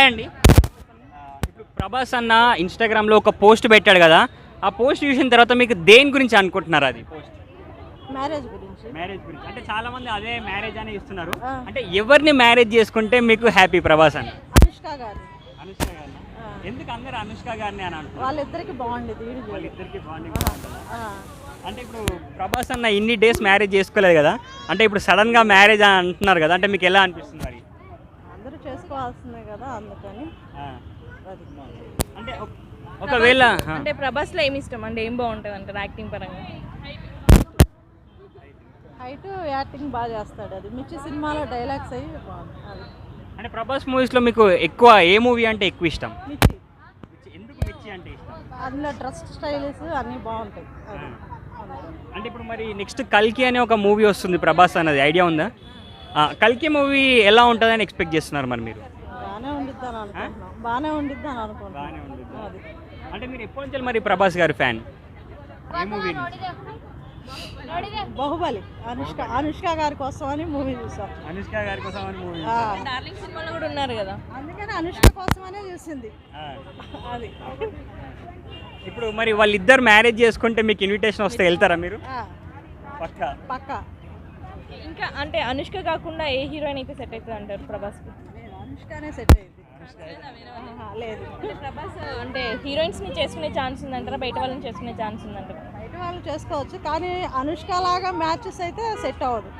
Hi అండి. ఇప్పుడు ప్రభాస్ అన్న ఇన్స్టాగ్రామ్లో ఒక పోస్ట్ పెట్టాడు కదా, ఆ పోస్ట్ చూసిన తర్వాత మీకు దేని గురించి అనుకుంటున్నారు? అది పోస్ట్ మ్యారేజ్ గురించి. మ్యారేజ్ గురించి అంటే చాలా మంది అదే మ్యారేజ్ అని ఇస్తున్నారు. ఆ. అంటే ఎవరిని మ్యారేజ్ చేసుకుంటే మీకు హ్యాపీ ప్రభాస్ అన్న? అనుష్క గారు. అనుష్క గారిని. ఆ. ఎందుకు అందరు అనుష్క గారిని అని అంటున్నారు? వాళ్ళిద్దరికి బాగుండేది వీడు చూడు. వాళ్ళిద్దరికి బాండింగ్. ఆ. అంటే ఇప్పుడు ప్రభాస్ అన్న ఇన్ని డేస్ మ్యారేజ్ చేసుకోలేదు కదా, అంటే ఇప్పుడు సడన్గా మ్యారేజ్ అని అంటున్నారు కదా, అంటే మీకు ఎలా అనిపిస్తుంది మరి? అందరూ చేసుకోవాల్సిందే కదా అందుకని. ఆ. అది. అంటే ఒకవేళ అంటే ప్రభాస్లో ఏమి ఇష్టం అంటే ఏం బాగుంటుంది అంటారు యాక్టింగ్ పరంగా? హైట్ యాక్టింగ్ బాగా చేస్తాడు. అది మిర్చి సినిమాలో డైలాగ్స్ అయ్యి బాగుంది. అది అంటే ప్రభాస్ మూవీస్లో మీకు ఎక్కువ ఏ మూవీ అంటే ఎక్కువ ఇష్టం? మిర్చి. ఎందుకు మిర్చి అంటే ఇష్టం? అందులో డ్రెస్ స్టైల్స్ అన్నీ బాగుంటాయి. అది. అంటే ఇప్పుడు మరి నెక్స్ట్ కల్కి అనే ఒక మూవీ వస్తుంది ప్రభాస్ అన్నది, ఐడియా ఉందా? కల్కి మూవీ ఎలా ఉంటుందని ఎక్స్పెక్ట్ చేస్తున్నారు మరి మీరు? బాగానే ఉండిద్దని అనుకుంటున్నాం. బాగానే ఉండిద్దని అనుకుంటున్నాం. బాగానే ఉండిద్దా? అది. అంటే మీరు ఎప్పటి నుంచి మరి ప్రభాస్ గారి ఫ్యాన్? ఏ మూవీ? బాహుబలి. అనుష్క గారి కోసం అని మూవీ చూసాం. అనుష్క గారి కోసం అని మూవీ. డార్లింగ్ సినిమాలో కూడా ఉన్నారు కదా. అందుకని అనుష్క కోసమనే చూసింది. అది. ఇప్పుడు మరి వాళ్ళిద్దరు మ్యారేజ్ చేసుకుంటే మీకు ఇన్విటేషన్ వస్తే వెళ్తారా మీరు? ఆ, పక్కా. పక్కా. ఇంకా అంటే అనుష్క కాకుండా ఏ హీరోయిన్ అయితే సెట్ అవుతుంది అంటారు ప్రభాస్కి? లేదు, అనుష్కనే సెట్ అయింది. ఆహా, లేదు. అంటే ప్రభాస్ అంటే హీరోయిన్స్ని చేసుకునే ఛాన్స్ ఉందంటారా, బయట వాళ్ళని చేసుకునే ఛాన్స్ ఉందంటారా? బయట వాళ్ళు చేసుకోవచ్చు కానీ అనుష్క లాగా మ్యాచెస్ అయితే సెట్ అవ్వదు.